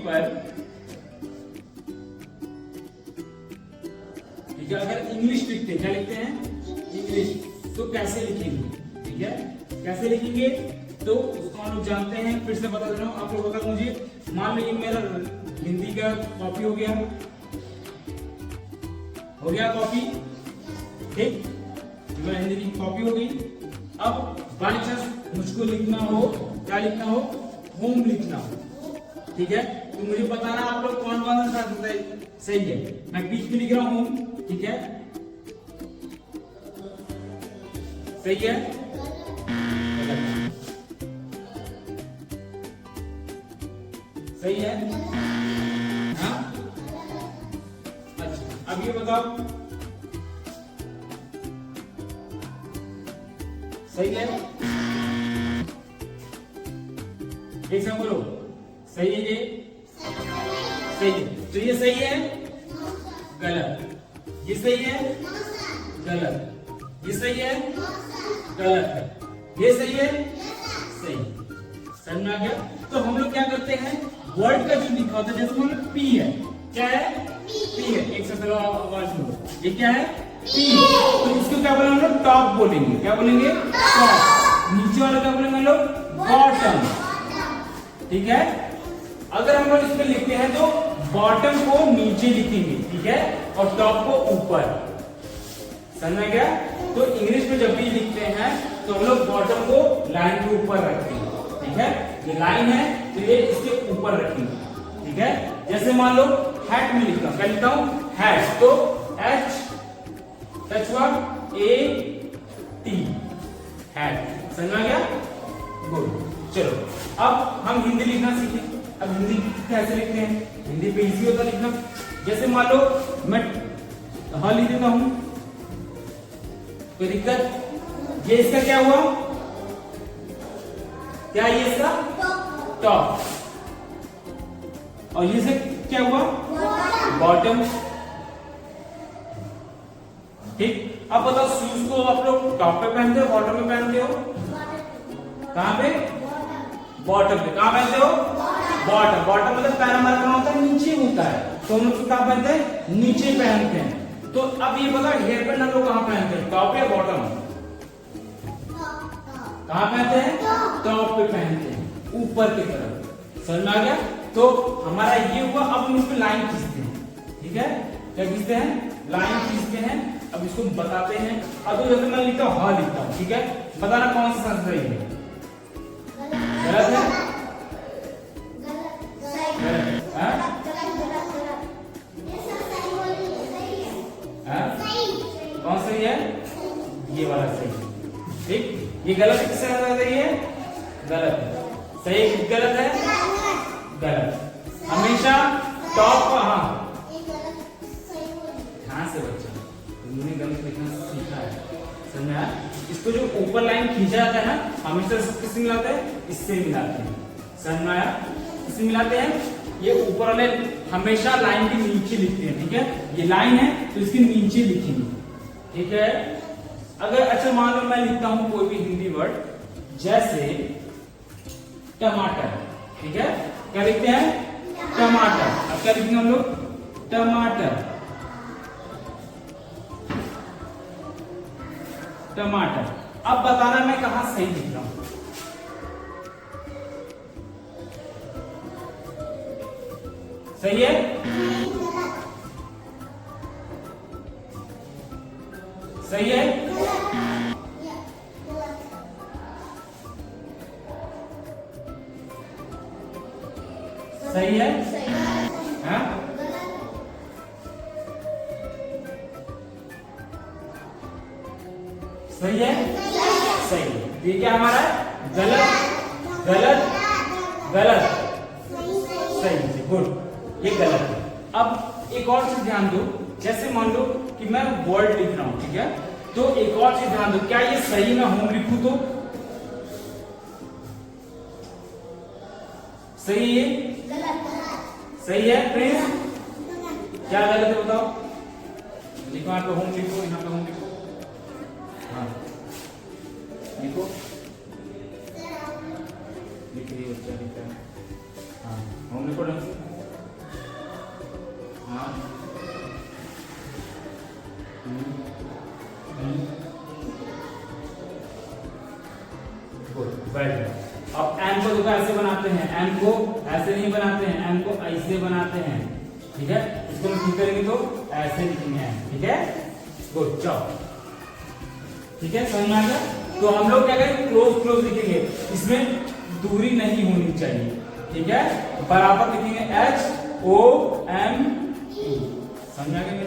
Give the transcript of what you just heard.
पर, ठीक है, अगर इंग्लिश लिखते हैं, क्या लिखते हैं, इंग्लिश, तो कैसे लिखेंगे, ठीक है, कैसे लिखेंगे, तो उसको हम लोग जानते हैं। फिर से बता दे रहा हूं आप लोग, अगर मुझे मान लीजिए मेरा हिंदी का कॉपी हो गया कॉपी, ठीक, मेरा हिंदी की कॉपी हो गई। अब बाई चांस मुझको लिखना हो, क्या लिखना हो, होम लिखना हो, ठीक है, तो मुझे बताना आप लोग कौन कौन सा सही है। मैं बीच में लिख रहा हूं, ठीक है, सही है, सही है, हाँ, अच्छा, अब ये बताओ, सही है, एक से बोलो, सही है, ये सही है, तो ये सही है, गलत, ये सही है, गलत, ये सही है, गलत है, ये सही है, सही, समझ में आ गया। तो हम लोग क्या करते हैं, वर्ड का जो लिखा होता है, जैसे मान लो पी है, क्या है, पी है, एक से पहले आवाज सुनो, ये क्या है, पी, तो इसको क्या बोलेंगे हम लोग, टॉप बोलेंगे, क्या बोलेंगे, टॉप, नीचे वाला क्या बोलेंगे हम लोग, बॉटम, ठीक है। अगर हम लोग इसमें लिखते हैं तो बॉटम को नीचे लिखेंगे, ठीक है, और टॉप को ऊपर, समझ में गया। तो इंग्लिश में जब भी लिखते हैं तो हम लोग बॉटम को लाइन के ऊपर रखेंगे, ठीक है, ये लाइन है तो ये इसके ऊपर रखेंगे, ठीक है। जैसे मान लो हैट में लिखता हूं, क्या लिखता हूं, हैट, तो HAT, हैट, समझ में आ गया, गुड। चलो अब हम हिंदी लिखना सीखें। अब हिंदी कैसे लिखते हैं, हिंदी पे इजी होता लिखना। जैसे मान लो मैं हाँ लिख देता हूं, कोई दिक्कत, ये इसका क्या हुआ, क्या ये इसका टॉप, और ये से क्या हुआ, बॉटम, ठीक। अब बताओ शूज को आप लोग टॉप पे पहनते हो, बॉटम पे पहनते हो, कहां पे, बॉटम पे, कहां पहनते हो, बॉटम, बॉटम मतलब पैर हमारा कहां होता है, नीचे होता है, तो हम लोग कहां पहनते हैं, नीचे पहनते हैं। तो अब ये बताओ हेयर बैंड हम लोग कहां पहनते हैं, टॉप या बॉटम, कहां पहनते हैं, टॉप पे पहनते हैं, ऊपर की तरफ, समझ में आ गया। तो हमारा ये हुआ। अब हम इसमें लाइन खींचते हैं, ठीक है, क्या खींचते हैं, लाइन खींचते हैं। अब इसको बताते हैं। अब तो जैसे मैं लिखता हूं, हाँ लिखता हूं, ठीक है, बताना कौन सा शब्द सही है, गलत है, कौन सही है, ये वाला सही है, ठीक। ये गलत है, किससे सही है, गलत है, सही गलत है, गलत, हमेशा टॉप का, हाँ ध्यान से बच्चा, तुमने गलत लिखना सीखा है, समझ में आया। इसको जो ऊपर लाइन खींचा जाता है ना, हमेशा किससे मिलाते हैं, इससे मिलाते हैं, समझ में आया, इससे मिलाते हैं। ये ऊपर वाले हमेशा लाइन के नीचे लिखते हैं, ठीक है, ये लाइन है तो इसके नीचे लिखेंगे, ठीक है। अगर अच्छा मान लो मैं लिखता हूं कोई भी हिंदी वर्ड, जैसे टमाटर, ठीक है, क्या लिखते हैं, टमाटर। अब क्या लिखेंगे हम लोग, टमाटर, टमाटर। अब बताना मैं कहां सही लिख रहा हूं, सही है, सही है, सही है, हाँ, सही है, सही है। ये क्या हमारा गलत, गलत, गलत, सही, गुड, ये गलत है। अब एक और चीज ध्यान दो, जैसे मान लो कि मैं वर्ड लिख रहा हूं, ठीक है, तो एक और चीज ध्यान दो, क्या ये सही मैं होम लिखूं तो सही है, सही है प्लीज, क्या गलत है बताओ, लिखो, यहाँ पे होम लिखो, यहाँ पे होम लिखो, हाँ लिखो, लिख रही है बच्चा, लिखा है, हाँ होम लिखो ढंग से। हाँ गुड। अब एन को देखो ऐसे बनाते हैं, एन को ऐसे नहीं बनाते हैं, एन को ऐसे बनाते हैं, ठीक है। इसको हम ठीक करेंगे तो ऐसे लिखेंगे, ठीक है। गुड जॉब, ठीक है, समझ में आ गया। तो हम लोग क्या करेंगे, क्लोज क्लोज लिखेंगे, इसमें दूरी नहीं होनी चाहिए, ठीक है। बराबर लिखेंगे, H O M E, समझ आ गया।